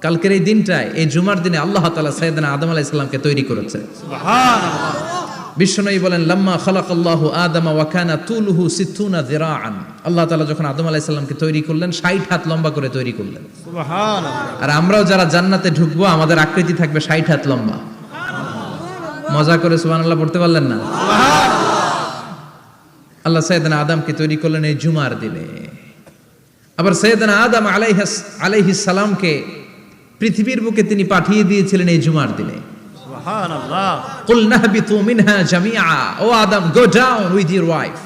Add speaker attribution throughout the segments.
Speaker 1: কালকের এই দিনটায়, এই জুমার দিনে আল্লাহ তাআলা সাইয়েদনা আদম আলাইহিস সালামকে তৈরি করেছে।
Speaker 2: সুবহানাল্লাহ।
Speaker 1: বিশ্বনবী বলেন, লাম্মা খালাকাল্লাহু আদামা ওয়া কানা তুলুহু 60 যিরাআন। আল্লাহ তাআলা যখন আদম আলাইহিস সালামকে তৈরি করলেন 60 হাত লম্বা করে তৈরি করলেন।
Speaker 2: সুবহানাল্লাহ।
Speaker 1: আর আমরাও যারা জান্নাতে ঢুকবো আমাদের আকৃতি থাকবে 60 হাত লম্বা। মজা করে সুবহানাল্লাহ পড়তে পারলেন না? আল্লাহ সাইয়েদনা আদমকে তৈরি করলেন এই জুমার দিনে। আবার সাইয়েদনা আদম আলাইহিস সালামকে পৃথিবীর বুকে তিনি পাঠিয়ে দিয়েছিলেন এই জুমার দিনে।
Speaker 2: সুবহানাল্লাহ।
Speaker 1: কুল নাহবিতু মিনহা জামিআ, ও আদম, go down with your wife,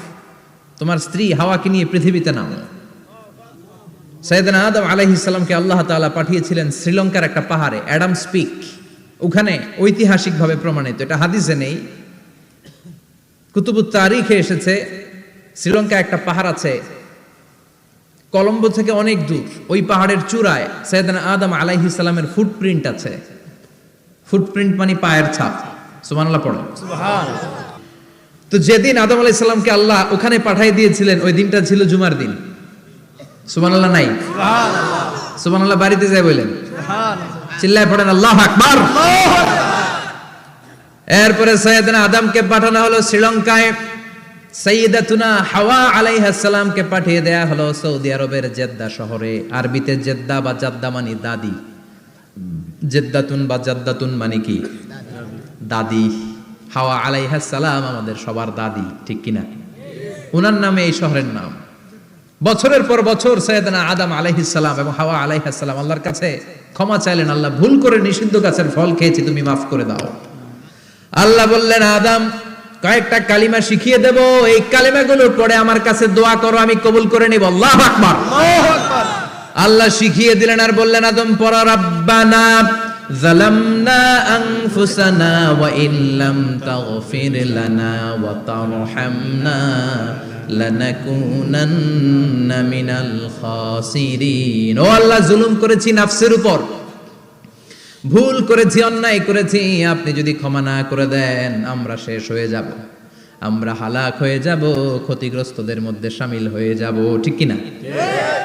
Speaker 1: তোমার স্ত্রী হাওয়াকে নিয়ে পৃথিবীতে নামো। সাইয়েদনা আদম আলাইহিস সালামকে আল্লাহ তাআলা পাঠিয়েছিলেন শ্রীলঙ্কার একটা পাহাড়ে, অ্যাডামস পিক। ওখানে ঐতিহাসিকভাবে প্রমাণিত, এটা হাদিসে নেই, কুতুবুত তারিখে এসেছে। শ্রীলঙ্কা একটা পাহাড় আছে, কলম্বো থেকে অনেক দূর। ওই পাহাড়ের চূড়ায় সাইয়েদনা আদম আলাইহিস সালামের ফুটপ্রিন্ট আছে। ফুটপ্রিন্ট মানে পায়ের ছাপ। সুবহানাল্লাহ পড়ো।
Speaker 2: সুবহানাল্লাহ।
Speaker 1: তো যেদিন আদম আলাইহিস সালামকে আল্লাহ ওখানে পাঠিয়ে দিয়েছিলেন ওই দিনটা ছিল জুমার দিন। সুবহানাল্লাহ নাই?
Speaker 2: সুবহানাল্লাহ।
Speaker 1: সুবহানাল্লাহ বাড়িতে যাই বলেন,
Speaker 2: সুবহানাল্লাহ।
Speaker 1: চিল্লায় পড়েন আল্লাহু আকবার। এরপরে সাইয়েদনা আদমকে পাঠানো হলো শ্রীলঙ্কায়। সাইয়্যিদাতুনা হাওয়া আলাইহিস সালামকে পাঠিয়ে দেয়া হলো সৌদি আরবের জেদ্দা শহরে। আরবিতে জেদ্দা বা জাদ্দা মানে দাদি। জেদ্দাতুন বা জাদ্দাতুন মানে কি? দাদি। হাওয়া আলাইহিস সালাম আমাদের সবার দাদি, ঠিক কিনা? ওনার নামে এই শহরের নাম। বছরের পর বছর সাইয়েদনা আদম আলাইহিস সালাম এবং হাওয়া আলাইহিস সালাম আল্লাহর কাছে ক্ষমা চাইলেন, আল্লাহ ভুল করে নিষিদ্ধ গাছের ফল খেয়েছি, তুমি মাফ করে দাও। আল্লাহ বললেন, আদম, কয়েকটা কালিমা শিখিয়ে দেব, এই কালিমাগুলো পড়ে আমার কাছে দোয়া করো, আমি কবুল করে নিব। আল্লাহু আকবার।
Speaker 2: আল্লাহু আকবার।
Speaker 1: আল্লাহ শিখিয়ে দিলেন আর বললেন, আদম পড়ো, রাব্বানা যালামনা আনফুসানা ওয়া ইল্লাম তাগফির লানা ওয়া তারহামনা লানাকুনান্না মিনাল খাসিরিন। ও আল্লাহ, জুলুম করেছি নাফসের উপর, ভুল করেছি, অন্যায় করেছি, আপনি যদি ক্ষমা না করে দেন আমরা শেষ হয়ে যাব, আমরা হালাক হয়ে যাব, ক্ষতিগ্রস্তদের মধ্যে শামিল হয়ে যাব, ঠিক কিনা?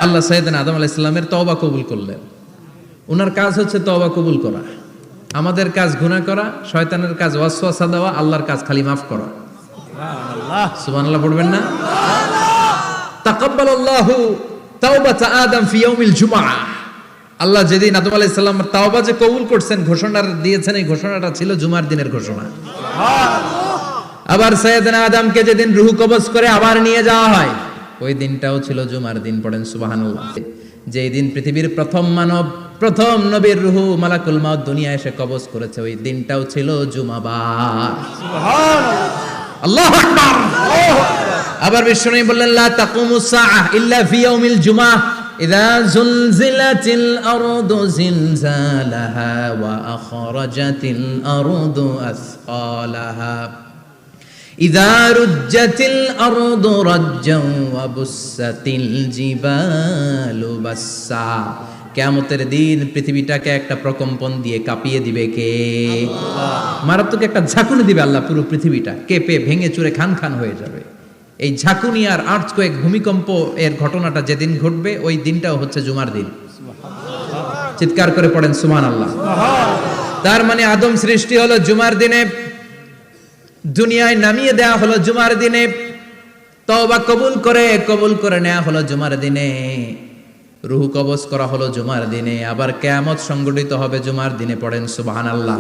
Speaker 1: আল্লাহ সাইয়েদনা আদম আলাইহিস সালামের তওবা কবুল করলেন। ওনার কাজ হচ্ছে তওবা কবুল করা, আমাদের কাজ গুনাহ করা, শয়তানের কাজ ওয়াসওয়াসা দেওয়া, আল্লাহর কাজ খালি মাফ করা।
Speaker 2: সুবহানাল্লাহ।
Speaker 1: সুবহানাল্লাহ পড়বেন না? তাকাব্বালাল্লাহু তাওবাতা আদম ফি ইয়াউমিল জুমআহ। আল্লাহ যেদিন আদম আলাইহিস সালামের তাওবা যে কবুল করছেন, ঘোষণা দিয়েছেন, এই ঘোষণাটা ছিল জুমার দিনের ঘোষণা। আবার সাইয়েদনা আদমকে যেদিন রূহ কবজ করে আবার নিয়ে যাওয়া হয়, ওই দিনটাও ছিল জুমার দিন। পড়েন সুবহানাল্লাহ। যেই দিন পৃথিবীর প্রথম মানব, প্রথম নবীর রূহ মালাকুল মাউত দুনিয়ায় এসে কবজ করেছে, ওই দিনটাও ছিল জুমাবার।
Speaker 2: সুবহানাল্লাহ।
Speaker 1: আল্লাহু আকবার। আবার বিশ্বনবী বললেন, লা তাকুমুস সাআহ ইল্লা ফি ইয়াউমিল জুমআহ ইযা যুলজিলাতিল আরদু জিলজালাহা ওয়া আখরাজাতিল আরদু আসকালাহা ইযা রুজ্জাতিল আরদু রাজ্জান ওয়া বুসাতিল জিবালু বাসসা। কিয়ামতের দিন পৃথিবীটাকে একটা প্রকম্পন দিয়ে কাঁপিয়ে দিবে কে? আল্লাহ। মারাত্মক একটা ঝাঁকুনি দিবে আল্লাহ, পুরো পৃথিবীটা কেঁপে ভেঙে চুরে খান খান হয়ে যাবে। এই ঝাঁকুনি আর আর্থকোয়েক, ভূমিকম্প এর ঘটনাটা যেদিন ঘটবে ওই দিনটাও হচ্ছে জুমার দিন। চিৎকার করে পড়েন সুবহানাল্লাহ। তার মানে আদম সৃষ্টি হলো জুমার দিনে, দুনিয়ায় নামিয়ে দেয়া হলো জুমার দিনে, তওবা কবুল করে নেওয়া হলো জুমার দিনে, রূহ কবজ করা হলো জুমার দিনে, আবার কিয়ামত সংগঠিত হবে জুমার দিনে। পড়েন সুবহানাল্লাহ।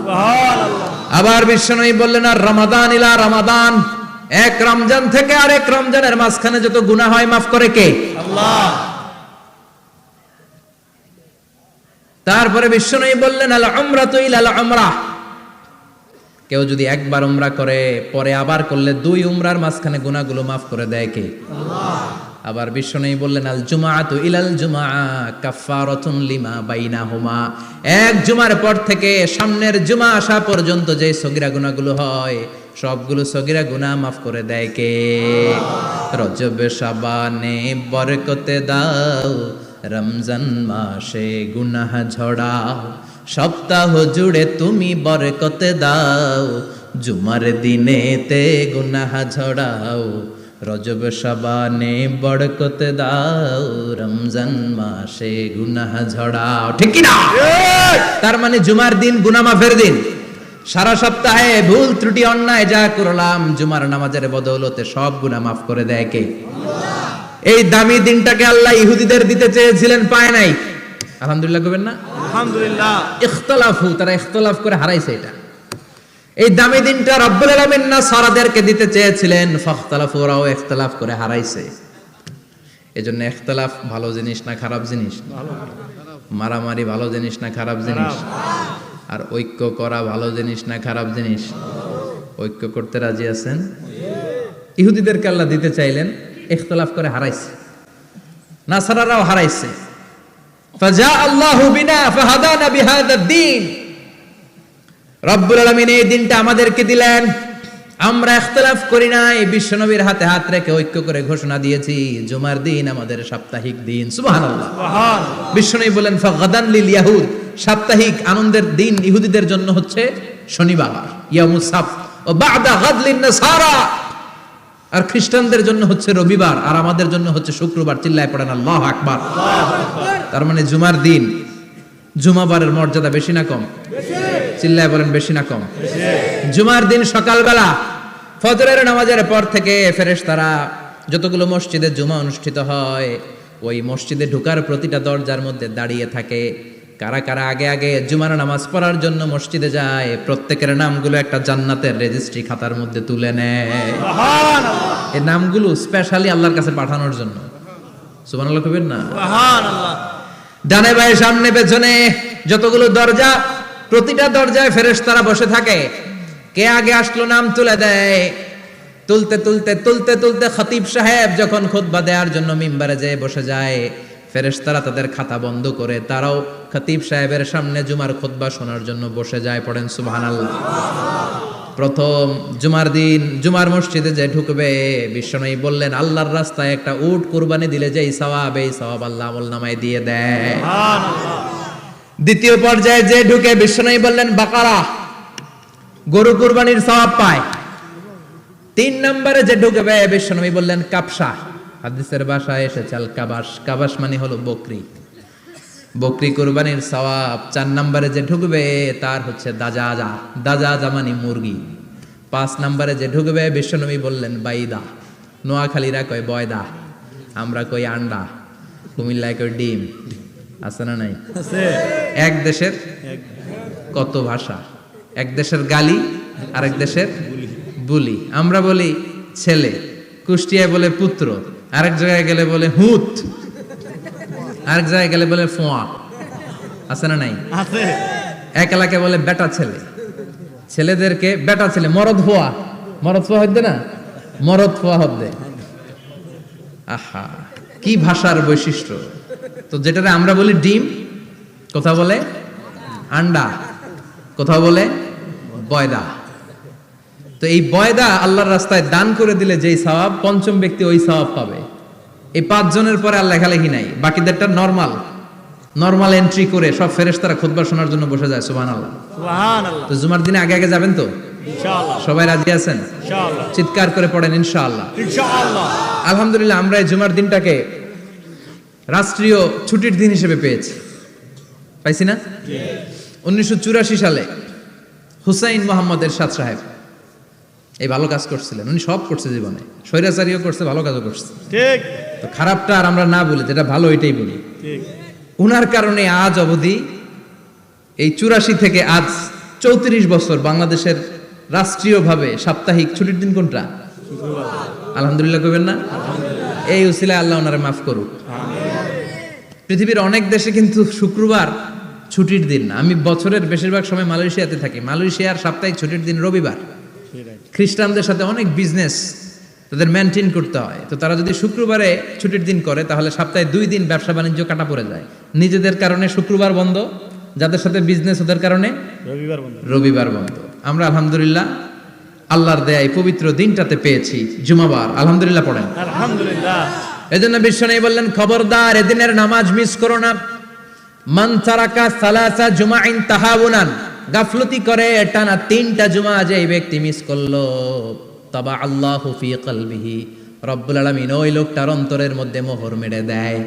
Speaker 1: আবার বিশ্বনবী বললেন, আর রমাদান ইলা রমাদান, এক রমজান থেকে আরেক রমজানের মাঝখানে যত গুনাহ হয় মাফ করে কে?
Speaker 2: আল্লাহ।
Speaker 1: তারপরে বিশ্বনবী বললেন, আল উমরাতু ইলাল উমরাহ, কেউ যদি একবার উমরা করে পরে আবার করলে দুই উমরার মাঝখানে গুনাহগুলো মাফ করে দেয় কে? আল্লাহ। আবার বিশ্বনবী বললেন, আল জুমআতু ইলাল জুমআ কাফফারাতুন লিমা বাইনাহুমা, এক জুমার পর থেকে সামনের জুমা আসা পর্যন্ত যে সগীরা গুনাহগুলো হয় সবগুলো সগীরা গুনাহ মাফ করে দেয় কে? রজব শাবানে বরকতে দাও, রমজান মাসে গুনাহ ঝড়াও, সপ্তাহ জুড়ে তুমি বরকতে দাও, জুমার দিনেতে গুনাহ ঝড়াও, রজব শাবানে বরকতে দাও, রমজান মাসে গুনাহ ঝড়াও, ঠিক কি না? তার মানে জুমার দিন গুনাহ মাফের দিন। সারা সপ্তাহে ভুল ত্রুটি অন্যায় যা করলাম জুমার নামাজের বদৌলতে সব গুনাহ মাফ করে দেয় কে? এই দামি দিনটাকে আল্লাহ ইহুদিদের দিতে চেয়েছিলেন, পায় নাই। আলহামদুলিল্লাহ কইবেন না?
Speaker 2: আলহামদুলিল্লাহ।
Speaker 1: ইখতিলাফু, তারা ইখতিলাফ করে হারাইছে এটা। এই দামি দিনটা রব্বুল আলামিন নাসারাদেরকে দিতে চেয়েছিলেন, ফাখতালাফু, ওরাও ইখতিলাফ করে হারাইছে। এজন্য ইখতিলাফ ভালো জিনিস না খারাপ জিনিস? মারামারি ভালো জিনিস না খারাপ জিনিস? আর ঐক্য করা ভালো জিনিস না খারাপ জিনিস? ঐক্য করতে রাজি আছেন? ইহুদিদেরকে আল্লাহ দিতে চাইলেন, ইখতিলাফ করে হারাইছে। নাসারারাও হারাইছে। ফাজা আল্লাহু বিনা ফাহাদানা বিহাদা দ্বীন। রব্বুল আলামিন এই দিনটা আমাদেরকে দিলেন, আমরা ইখতিলাফ করি নাই, বিশ্বনবীর হাতে হাত রেখে ঐক্য করে ঘোষণা দিয়েছি জুমার দিন আমাদের সাপ্তাহিক দিন। সুবহানাল্লাহ।
Speaker 2: সুবহানাল্লাহ।
Speaker 1: বিশ্বনবী বলেন ফাগাদান লিল ইয়াহুদ, সাপ্তাহিক আনন্দের দিন ইহুদিদের জন্য হচ্ছে শনিবার, ইয়ামুস সাবত, ও বাদা গাদ লিন নাসারা, আর খ্রিস্টানদের জন্য হচ্ছে রবিবার, আর আমাদের জন্য হচ্ছে শুক্রবার। চিল্লায় পড়েন আল্লাহু আকবার। তার মানে জুমার দিন, জুমাবারের মর্যাদা বেশি না কম? চিল্লায় বলেন বেশি না কম? জুমার দিন সকালবেলা ফজরের নামাজের পর থেকে ফেরেশতারা যতগুলো মসজিদে জুমা অনুষ্ঠিত হয় ওই মসজিদে ঢোকার প্রতিটা দরজার মধ্যে দাঁড়িয়ে থাকে। কারা কারা আগে আগে জুমার নামাজ পড়ার জন্য মসজিদে যায়, প্রত্যেকের নামগুলো একটা জান্নাতের রেজিস্ট্রি খাতার মধ্যে তুলে নেয়।
Speaker 2: সুবহানাল্লাহ।
Speaker 1: এই নামগুলো স্পেশালি আল্লাহর কাছে পাঠানোর জন্য। সুবহানাল্লাহ কইবেন না?
Speaker 2: সুবহানাল্লাহ।
Speaker 1: ডানে বায়ে সামনে পেছনে যতগুলো দরজা, প্রতিটা দরজায় ফেরেশতারা বসে থাকে। কে আগে আসলো নাম তুলে দেয়। তুলতে তুলতে তুলতে তুলতে খতিব সাহেব যখন খুতবা দেওয়ার জন্য মিম্বারে যেয়ে বসে যায়, ফেরেশতারা তাদের খাতা বন্ধ করে তারাও খতিব সাহেবের সামনে জুমার খুতবা শোনার জন্য বসে যায়। পড়েন সুবহানাল্লাহ। প্রথম জুমার দিন জুমার মসজিদে যে ঢুকবে, বিশ্বনবী বললেন আল্লাহর রাস্তায় একটা উট কুরবানি দিলে যেই সওয়াব, এই সওয়াব আল্লাহ আমলনামায় দিয়ে দেয়।
Speaker 2: সুবহানাল্লাহ।
Speaker 1: দ্বিতীয় পর্যায়ে যে ঢুকে, বিশ্বনবী বললেন বাকারা, গরু কুরবানির সওয়াব পায়। তিন নম্বরে যে ঢুকবে, বিশ্বনবী বললেন কাবসা, হাদিসের ভাষায় এসেছে আল কাবাস, কাবাস মানে হলো বকরি, বকরি কুরবানির সওয়াব। চার নম্বরে যে ঢুকবে তার হচ্ছে দাজাজা, দাজাজা মানে মুরগি। পাঁচ নম্বরে যে ঢুকবে, বিশ্বনবী বললেন বাইদা, নোয়াখালীরা কয় বয়দা, আমরা কই আন্ডা, কুমিল্লায় কই ডিম। আছে না নাই?
Speaker 2: আছে।
Speaker 1: এক দেশের কত ভাষা, এক দেশের গালি আরেক দেশের বুলি। আমরা বলি ছেলে, কুষ্টিয়ায় বলে পুত্র, আরেক জায়গায় গেলে বলে হুত, আরেক জায়গায় গেলে বলে ফোয়া। আছে না নাই?
Speaker 2: আছে।
Speaker 1: এক এলাকায় বলে বেটা ছেলে, ছেলেদেরকে বেটা ছেলে। মরদ ফোয়া, মরদ ফোয়া হইতে না, মরদ ফোয়া হদ্দে। আহা, কি ভাষার বৈশিষ্ট্য। তো যেটাতে আমরা বলি ডিম, কোথাও বলে আন্ডা, কোথাও বলে বয়দা। তো এই বয়দা আল্লাহর রাস্তায় দান করে দিলে যেই সওয়াব, পঞ্চম ব্যক্তি ওই সওয়াব পাবে। এই 5 জনের পরে আর লেখালেখি নাই, বাকিদেরটা নরমাল এন্ট্রি করে সব ফেরেশতারা খুতবা শোনার জন্য বসে যায়। সুবহানাল্লাহ।
Speaker 2: সুবহানাল্লাহ।
Speaker 1: তো জুমার দিনে আগে আগে যাবেন তো?
Speaker 2: ইনশাআল্লাহ।
Speaker 1: সবাই রাজি আছেন?
Speaker 2: ইনশাআল্লাহ।
Speaker 1: চিৎকার করে পড়েন ইনশাআল্লাহ।
Speaker 2: ইনশাআল্লাহ।
Speaker 1: আলহামদুলিল্লাহ, আমরা এই জুমার দিনটাকে রাষ্ট্রীয় ছুটির দিন হিসেবে পেয়েছি, পাইছি না? 1984 সালে হুসাইন মোহাম্মদ এরশাদ সাহেব এই ভালো কাজ করছিলেন। উনি সব করছে জীবনে, স্বৈরাচারীও করছে, ভালো কাজও করছে।
Speaker 2: ঠিক
Speaker 1: তো খারাপটা আর আমরা না বলি, যেটা ভালো এটাই বলি।
Speaker 2: ঠিক।
Speaker 1: উনার কারণে আজ অবধি এই 84 থেকে আজ 34 বছর বাংলাদেশের রাষ্ট্রীয়ভাবে সাপ্তাহিক ছুটির দিন কোনটা? আলহামদুলিল্লাহ কইবেন না? এই উসিলায় আল্লাহ ওনারে মাফ করুক। পৃথিবীর অনেক দেশে কিন্তু শুক্রবার ছুটির দিন না। আমি বছরের বেশিরভাগ সময় মালয়েশিয়াতে থাকি, মালয়েশিয়ার সাপ্তাহিক ছুটির দিন রবিবার। খ্রিস্টানদের সাথে অনেক বিজনেস তাদের মেনটেন করতে হয়, তো তারা যদি শুক্রবারে ছুটির দিন করে তাহলে সপ্তাহে 2 দিন ব্যবসা বাণিজ্য কাটা পড়ে যায়। নিজেদের কারণে শুক্রবার বন্ধ, যাদের সাথে বিজনেস ওদের কারণে রবিবার বন্ধ। আমরা আলহামদুলিল্লাহ আল্লাহর দয়ায় পবিত্র দিনটাতে পেয়েছি জুমাবার। আলহামদুলিল্লাহ পড়েন
Speaker 2: আলহামদুলিল্লাহ।
Speaker 1: এজন্য বিশ্বনবী বললেন খবরদার এদিনের নামাজ মিস করো না। মান তারাকা সালাসা জুমাইন তাহাউনান, গাফলতি করে টানা 3টা জুমা যে ব্যক্তি মিস করলো, তাবা আল্লাহু ফি কলবিহি, রব্বুল আলামিন ওই লোকটার অন্তরের মধ্যে মোহর মেরে দেয়।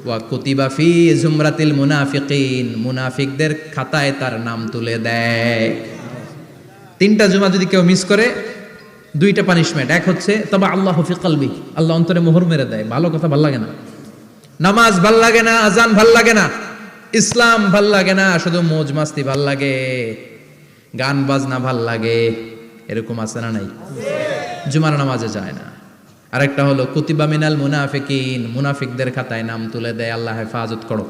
Speaker 1: ওয়া কুতিবা ফি জুমরাতিল মুনাফিকিন, মুনাফিকদের খাতায় তার নাম তুলে দেয়। 3টা জুমা যদি কেউ মিস করে 2টা পানিশমেন্ট। এক হচ্ছে তবা আল্লাহু ফি কলবি, আল্লাহ অন্তরে মোহর মেরে দেয়। ভালো কথা ভাল লাগে না, নামাজ ভাল লাগে না, আজান ভাল লাগে না, ইসলাম ভাল লাগে না, শুধু মौज মাস্তি ভাল লাগে, গান বাজনা ভাল লাগে, এরকম আছে না নাই? জুমার নামাজে যায় না। আরেকটা হলো কুতিবা মিনাল মুনাফিকিন, মুনাফিকদের খাতায় নাম তুলে দেয়। আল্লাহ হেফাজত করো।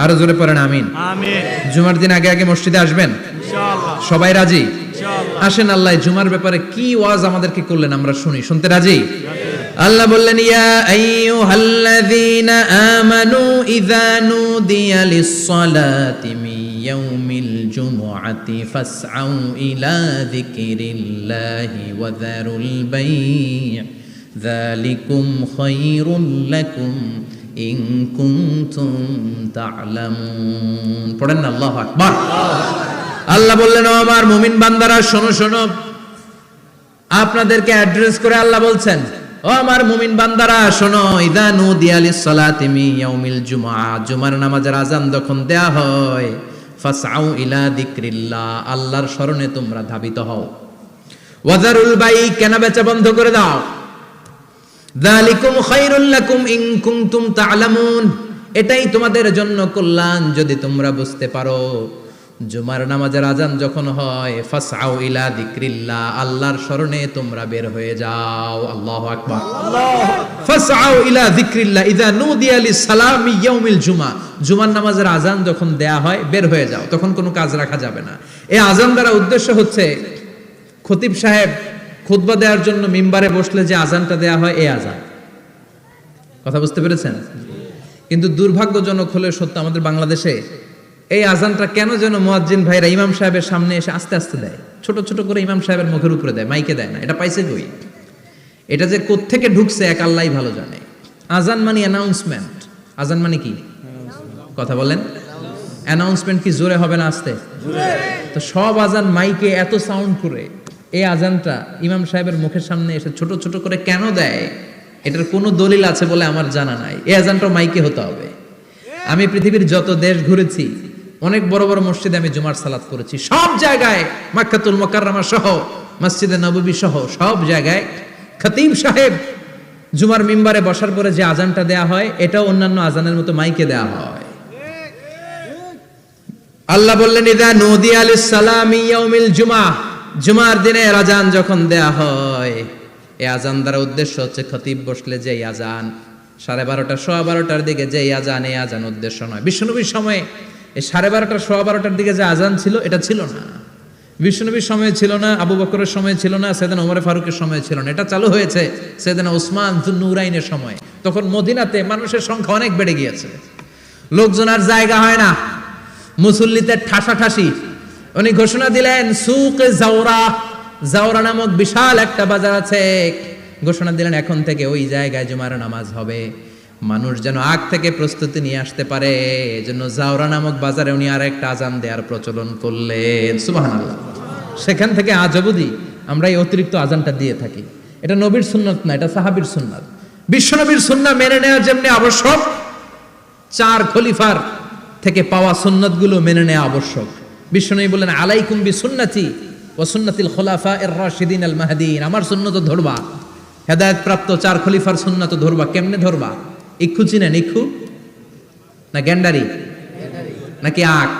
Speaker 1: আরো জোরে পড়েন আমিন।
Speaker 2: আমিন।
Speaker 1: জুমার দিন আগে আগে মসজিদে আসবেন
Speaker 2: ইনশাআল্লাহ।
Speaker 1: সবাই রাজি?
Speaker 2: ইনশাআল্লাহ।
Speaker 1: আসেন, আল্লাহ জুমার ব্যাপারে কি ওয়াজ আমাদেরকে করলেন আমরা শুনি। শুনতে রাজি? আল্লাহ বললেন ইয়া আইয়ুহাল্লাযীনা আমানু ইযা নুদিয়া লিস-সালাতি মিন ইয়াউমিল জুমআতি ফাসআউ ইলা যিকরিল্লাহি ওয়া যারুল বাই', যালিকুম খায়রুল লাকুম ইন কুনতুম তা'লামুন। পড়েন না আল্লাহু আকবার। আল্লাহ বললেন ও আমার মুমিন বান্দারা শোনো শোনো, আপনাদেরকে অ্যাড্রেস করে আল্লাহ বলছেন ও আমার মুমিন বান্দারা শোনো, ইযা নুদিয়া লিস-সালাতি মিন ইয়াউমিল জুমআ, জুমার নামাজের আযান যখন দেয়া হয়, ফাসআউ ইলা যিকরিল্লাহ, আল্লাহর স্মরণে তোমরা ধাবিত হও। ওয়া যারুল বাই', কেনা বেচা বন্ধ করে দাও। যালিকুম খায়রুল লাকুম ইন কুনতুম তা'লামুন, এটাই তোমাদের জন্য কল্যাণ যদি তোমরা বুঝতে পারো। জুমার নামাজের আযান যখন হয়, ফাসআউ ইলা যিকরিল্লাহ, আল্লাহর স্মরণে তোমরা বের হয়ে যাও। আল্লাহু আকবার। ফাসআউ ইলা যিকরিল্লাহ ইযা নুদিয়া লিস-সালামি ইয়াউমিল জুমআ, জুমার নামাজের আযান যখন দেয়া হয় বের হয়ে যাও, তখন কোনো কাজ রাখা যাবে না। এই আযান দ্বারা উদ্দেশ্য হচ্ছে খতিব সাহেব খুতবা দেওয়ার জন্য মিম্বারে বসলে যে আযানটা দেয়া হয়, এই আযান। কথা বুঝতে পেরেছেন? কিন্তু দুর্ভাগ্যজনক হলে সত্য, আমাদের বাংলাদেশে এই আযানটা কেন যেন মুয়াজ্জিন ভাইরা ইমাম সাহেবের সামনে এসে আস্তে আস্তে দেয়, ছোট ছোট করে ইমাম সাহেবের মুখের উপরে দেয়, মাইকে দেয় না। এটা পাইছে কই? এটা যে কোত্থেকে ঢুকছে এক আল্লাহই ভালো জানে। আযান মানে অ্যানাউন্সমেন্ট। আযান মানে কি? কথা বলেন। অ্যানাউন্সমেন্ট কি জোরে হবে না আস্তে? তো সব আযান মাইকে এত সাউন্ড করে, এই আযানটা ইমাম সাহেবের মুখের সামনে এসে ছোট ছোট করে কেন দেয়? এটার কোনো দলিল আছে বলে আমার জানা নাই। এই আযানটা মাইকে হতে হবে। আমি পৃথিবীর যত দেশ ঘুরেছি, অনেক বড় বড় মসজিদে আমি জুমার সালাত করেছি, সব জায়গায় মক্কাতুল মুকাররমা সহ মসজিদে নববী সহ সব জায়গায় খতিব সাহেব জুমার মিম্বারে বসার পরে যে আযানটা দেয়া হয়, এটাও অন্যান্য আযানের মতো মাইকে দেয়া হয়। আল্লাহ বললেন ইযা নুদিয়া লিস-সালামি ইয়াউমিল জুমআ, জুমার দিনে আযান যখন দেয়া হয়, এই আযান দ্বারা উদ্দেশ্য হচ্ছে খতিব বসলে যে আযান 12:30 সোয়া 12টার দিকে যে আযান, এই আযান উদ্দেশ্য নয়। বিশ্বনবীর সময়ে এই 12:30 সোয়া 12টার দিকে যে আযান ছিল, এটা ছিল না। বিশ্বনবীর সময়ে ছিল না, আবু বকরের সময়ে ছিল না, সাইয়েদনা ওমর ফারুকের সময়ে ছিল না। এটা চালু হয়েছে সাইয়েদনা উসমান যুন্নুরাইনের সময়। তখন মদিনাতে মানুষের সংখ্যা অনেক বেড়ে গিয়েছে, লোকজন আর জায়গা হয় না, মুসল্লিতে ঠাসাঠাসি। উনি ঘোষণা দিলেন সুকে জাওরা, জাওরা নামক বিশাল একটা বাজার আছে, ঘোষণা দিলেন এখন থেকে ওই জায়গায় জুমার নামাজ হবে। মানুষ যেন আগ থেকে প্রস্তুতি নিয়ে আসতে পারে, এজন্য জাওরা নামক বাজারে উনি আর একটা আযান দেওয়ার প্রচলন করলেন। সুবহানাল্লাহ। সেখান থেকে আজ অবধি আমরা এই অতিরিক্ত আযানটা দিয়ে থাকি। এটা নবীর সুন্নাত না, এটা সাহাবীর সুন্নাত। বিশ্বনবীর সুন্নাহ মেনে নেওয়া যেমনি আবশ্যক, 4 খলিফার থেকে পাওয়া সুন্নাতগুলো মেনে নেওয়া আবশ্যক। বিশ্বনবী বললেন আলাইকুম বিসুন্নতি ওয়া সুন্নাতিল খুলাফায়ে রাশিদিন আল মাহদিয়িন, আমার সুন্নাত ধরবা, হেদায়েত প্রাপ্ত 4 খলিফার সুন্নাত ধরবা। কেমনে ধরবা? ইক্ষু চিনেন? ইক্ষু না গ্যান্ডারি নাকি আখ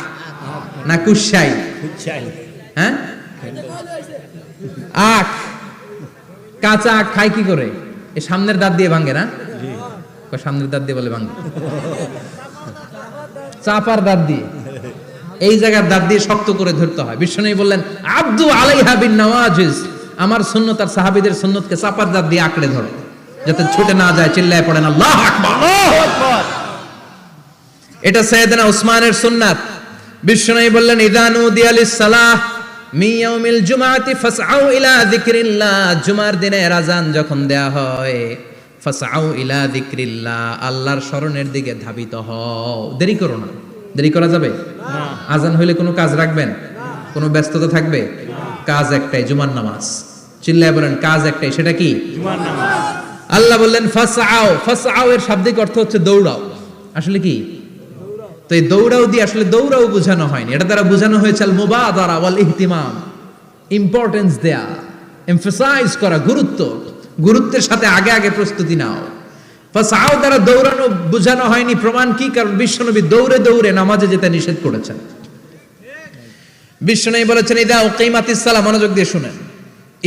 Speaker 1: না কুশাই? হ্যাঁ, আখ। কাঁচা আখ খায় কি করে? এই সামনের দাঁত দিয়ে ভাঙে না? সামনের দাঁত দিয়ে বলে ভাঙে, চাপার দাঁত দিয়ে, এই জায়গার দাঁত দিয়ে শক্ত করে ধরতে হয়। বিশ্বনবী বললেন আব্দু আলাইহা বিন নওয়াজিজ, আমার সুন্নাত আর সাহাবীদের সুন্নাতকে চাপার দাঁত দিয়ে আঁকড়ে ধরো, যাতে ছুটে না যায়। চিল্লায় পড়েন আল্লাহু আকবার। এটা সাইয়েদনা উসমানের সুন্নাত। বিশ্বনবী বললেন ইযা নুদিয়া লিস-সালাহ মিন ইয়াউমিল জুমআতি ফাসআউ ইলা যিকরিল্লাহ, জুমার দিনে আযান যখন দেয়া হয়, ফাসআউ ইলা যিকরিল্লাহ, আল্লাহর স্মরণের দিকে ধাবিত হও। দেরি করো না। দেরি করা যাবে না। আযান হইলে কোনো কাজ রাখবেন? কোনো ব্যস্ততা থাকবে? কাজ একটাই, জুমার নামাজ। চিল্লায় বলেন কাজ একটাই, সেটা কি? জুমার নামাজ। আল্লাহ বললেন ফাসআউ, ফাসআউ এর শাব্দিক অর্থ হচ্ছে দৌড়াও। আসলে কি? তো এই দৌড়াও দিয়ে আসলে দৌড়াও বোঝানো হয়নি, এটা দ্বারা বোঝানো হয়েছে আল মুবাদারা ওয়াল ইহতিমাম, ইম্পর্টেন্স দেয়া, এমফাসাইজ করা, গুরুত্বের সাথে আগে আগে প্রস্তুতি নাও। ফাসাও দ্বারা দৌড়ানো বোঝানো হয়নি, প্রমাণ কি? কারণ বিশ্বনবী দৌড়ে দৌড়ে নামাজে যেতে নিষেধ করেছেন। বিশ্বনবী বলেছেন ইদা উকিমাতিস সালাহ, মনোযোগ দিয়ে শুনেন,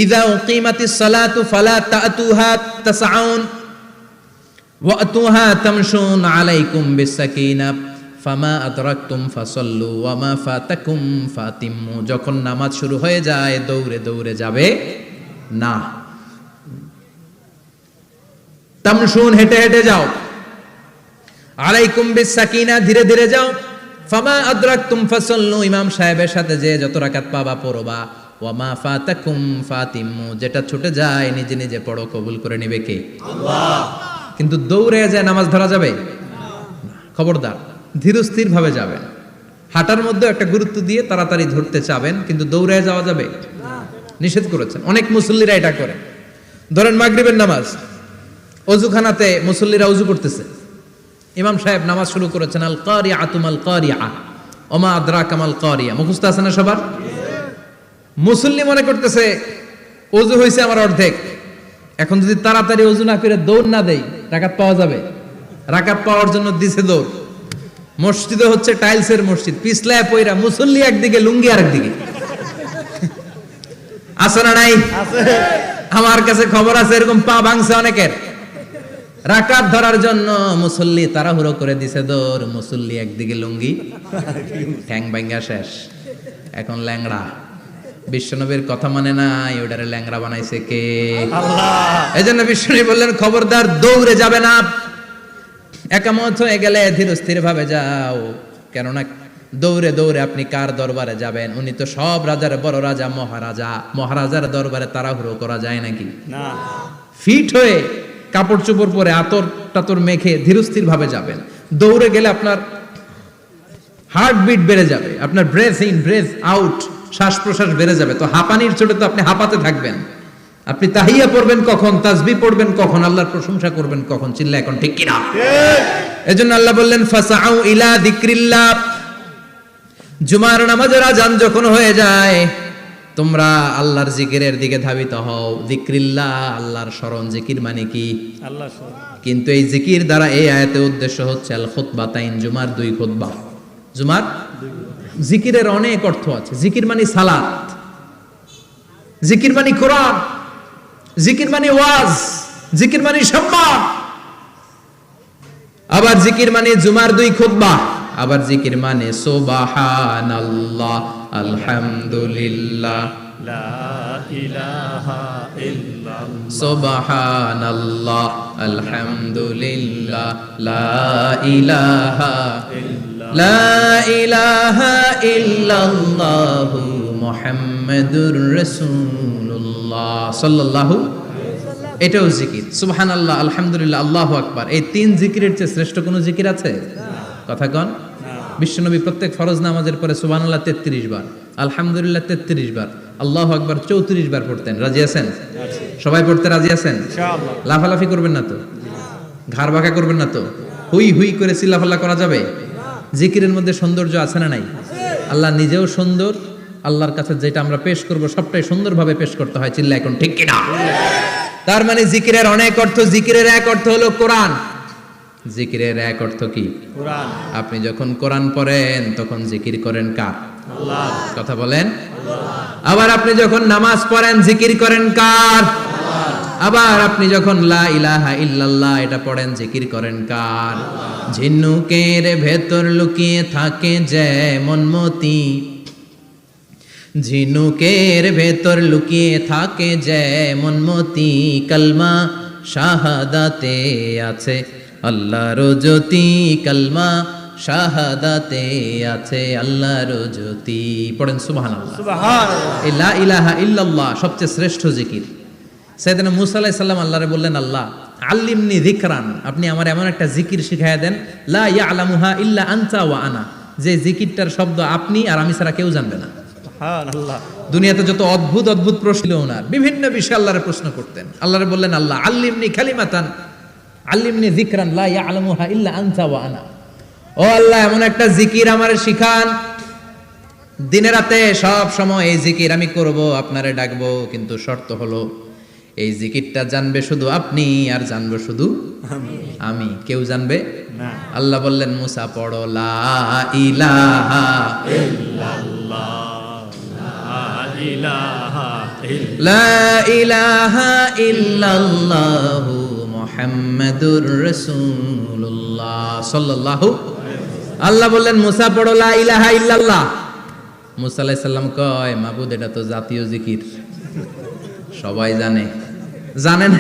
Speaker 1: ইদা উকিমাতিস সালাতু ফালা তাতুহা তাসআউন ওয়া আতুহা তামশুন আলাইকুম বিসাকিনাহ ফামা আদরাকতুম ফাসাল্লু ওয়া মা ফাতাকুম ফাতিম্মু। যখন নামাজ শুরু হয়ে যায় দৌড়ে দৌড়ে যাবে না, তামশুন হেঁটে হেঁটে যাও, আলাইকুম বিসাকিনা ধীরে ধীরে যাও, ফামা আদরাকতুম ফাসাল্লু ইমাম সাহেবের সাথে যে যত রাকাত পাবা পড়বা, ওয়া মা ফাতাকুম ফাতিম্মু যেটা ছুটে যায় নিজে নিজে পড়ো, কবুল করে নেবে কে? আল্লাহ। কিন্তু দৌড়ে যায় নামাজ ধরা যাবে না, খবরদার ধীরস্থির ভাবে যাবেন। হাঁটার মধ্যে একটা গুরুত্ব দিয়ে তাড়াতাড়ি ধরতে চাবেন, কিন্তু দৌড়ে যাওয়া যাবে না, নিষেধ করেছেন। অনেক মুসল্লিরা এটা করে। ধরেন মাগরিবের নামাজ, অজুখানাতে মুসল্লিরা ওযু করতেছে, ইমাম সাহেব নামাজ শুরু করেছেন আল কারিআতু মাল কারিআ ওমা আদরাকা মাল কারিআ, মুখস্থ আছে না সবার? মুসল্লি মনে করতেছে ওযু হইছে আমার অর্ধেক, এখন যদি তাড়াতাড়ি ওযু না করে দৌড় না দেই রাকাত পাওয়া যাবে? রাকাত পাওয়ার জন্য দিছে দৌড়। মসজিদে হচ্ছে টাইলসের মসজিদ, পিছলায় পয়রা মুসল্লি একদিকে, লুঙ্গি আরেকদিকে। আছে না নাই? আমার কাছে খবর আছে এরকম পা ভাঙছে অনেকের। রাকাত ধরার জন্য মুসল্লি তাড়াহুড়ো করে দিছে দৌড়, মুসল্লি একদিকে লুঙ্গি, ঠ্যাং ভাঙা শেষ, এখন ল্যাংড়া। বিশ্বনবীর কথা মানে নাই, ওটারে ল্যাংড়া বানাইছে কে? আল্লাহ। এজন্য বিশ্বনবী বললেন খবরদার দৌড়ে যাবে না, একামত হয়ে গেলে ধীরস্থির ভাবে যাও। কেননা দৌড়ে দৌড়ে আপনি কার দরবারে যাবেন? উনি তো সব রাজার বড় রাজা, মহারাজা। মহারাজার দরবারে তাড়াহুড়ো করা যায় নাকি? না। ফিট হয়ে কাপড় চোপড় পরে আতর টাতর মেখে ধীরস্থির ভাবে যাবেন। দৌড়ে গেলে আপনার হার্টবিট বেড়ে যাবে, আপনার ব্রেথ ইন ব্রেথ আউট, শ্বাস প্রশ্বাস বেড়ে যাবে। তো হাঁপানির চোটে তো আপনি হাঁপাতে থাকবেন। আপনি তাহিয়া পড়বেন কখন, তাসবিহ পড়বেন কখন, আল্লাহর প্রশংসা করবেন কখন? চিল্লা এখন ঠিক কিনা? এজন্য আল্লাহ বললেন ফাসাউ ইলা যিকরিল্লাহ, জুমার নামাজের আযান যখন হয়ে যায় তোমরা আল্লাহর জিকিরের দিকে ধাবিত হও। যিকরিল্লাহ, আল্লাহর স্মরণ। জিকির মানে কি? আল্লাহর স্মরণ। কিন্তু এই জিকির দ্বারা এই আয়াতের উদ্দেশ্য হচ্ছে আল খুতবাতাইন, জুমার দুই খুতবা। জুমার জিকিরের অনেক অর্থ আছে। জিকির মানে সালাত, জিকির মানে কোরআন, জিকির মানে ওয়াজ, জিকির মানে সম্মান। আবার জিকির মানে জুমার দুই খুতবা। আবার জিকির মানে সুবহানাল্লাহ, আলহামদুলিল্লাহ, লা ইলাহা ইল্লাল্লাহ, সুবহানাল্লাহ, আলহামদুলিল্লাহ, লা ইলাহা ইল্লাল্লাহ, লা ইলাহা ইল্লাল্লাহু মুহাম্মাদুর রাসূলুল্লাহ সাল্লাল্লাহু। এটাও জিকির। সুবহানাল্লাহ, আলহামদুলিল্লাহ, আল্লাহু আকবার। এই তিন জিকিরের চেয়ে শ্রেষ্ঠ কোনো জিকির আছে? কথা কন। বিশ্বনবী প্রত্যেক ফরজ নামাজের পরে সুবহানাল্লাহ 33 বার, আলহামদুলিল্লাহ 33 বার, আল্লাহু আকবার 34 বার পড়তেন। রাজি আছেন? সবাই পড়তে রাজি আছেন? ইনশাআল্লাহ। লাফালাফি করবেন না তো? ঘাড় বাঁকা করবেন না তো? হুই হুই করে চিল্লাফাল্লা করা যাবে? জিকিরের মধ্যে সৌন্দর্য আছে না নাই? আল্লাহ নিজেও সুন্দর। আল্লাহর কাছে যেটা আমরা পেশ করব সবটাই সুন্দরভাবে পেশ করতে হয়। চিল্লা এখন ঠিক কিনা? তার মানে জিকিরের অনেক অর্থ। জিকিরের এক অর্থ হলো কোরআন। জিকিরের এক অর্থ কি? কোরআন। আপনি যখন কোরআন পড়েন তখন জিকির করেন কার? আল্লাহ। কথা বলেন। আবার আপনি যখন নামাজ পড়েন জিকির করেন কার? আল্লাহ। আবার আপনি যখন লা ইলাহা ইল্লাল্লাহ এটা পড়েন জিকির করেন কার? ঝিনুকের ভেতর লুকিয়ে থাকে যেমন মতি, ঝিনুকের ভেতর লুকিয়ে থাকে যেমন মতি, কালমা শাহাদাতে আছে আল্লাহর জ্যোতি, কালমা শাহাদাতে আছে আল্লাহর জ্যোতি। পড়েন সুবহানাল্লাহ। সুবহানাল্লাহ। এই লা ইলাহা ইল্লাল্লাহ সবচেয়ে শ্রেষ্ঠ জিকির। সাইয়েদনা মুসা আলাইহিস সালাম আল্লাহরে বললেন, আল্লাহ আল্লিমনি যিকরান, আপনি আমার এমন একটা জিকির শিখায়া দেন, লা ইয়ালামুহা ইল্লা আনতা ওয়া আনা, যে জিকিরটার শব্দ আপনি আর আমি ছাড়া কেউ জানবে না। সুবহানাল্লাহ। দুনিয়াতে যত অদ্ভুত অদ্ভুত প্রশ্ন ওনার, বিভিন্ন বিষয়ে আল্লাহরে প্রশ্ন করতেন। আল্লাহরে বললেন, আল্লাহ আল্লিমনি কালিমাতান, আল্লিমনি যিকরান লা ইয়ালামুহা ইল্লা আনতা ওয়া আনা, ও আল্লাহ এমন একটা জিকির আমারে শিখান, দিনে রাতে সব সময় এই জিকির আমি করব, আপনারে ডাকবো, কিন্তু শর্ত হলো এই জিকিরটা জানবে শুধু আপনি আর জানবো শুধু আমি, কেউ জানবে
Speaker 2: না।
Speaker 1: আল্লাহ বললেন মুসা পড়ো লা ইলাহা
Speaker 2: ইল্লাল্লাহ, লা ইলাহা
Speaker 1: লা ইলাহা ইল্লাল্লাহু মুহাম্মাদুর রাসূলুল্লাহ সাল্লাল্লাহু। আল্লাহ বললেন মুসা পড়ো লা ইলাহা ইল্লাল্লাহ। মুসা আলাইহিস সালাম কয় মাবুদ এটা তো জাতীয় জিকির, সবাই জানে। জানে না,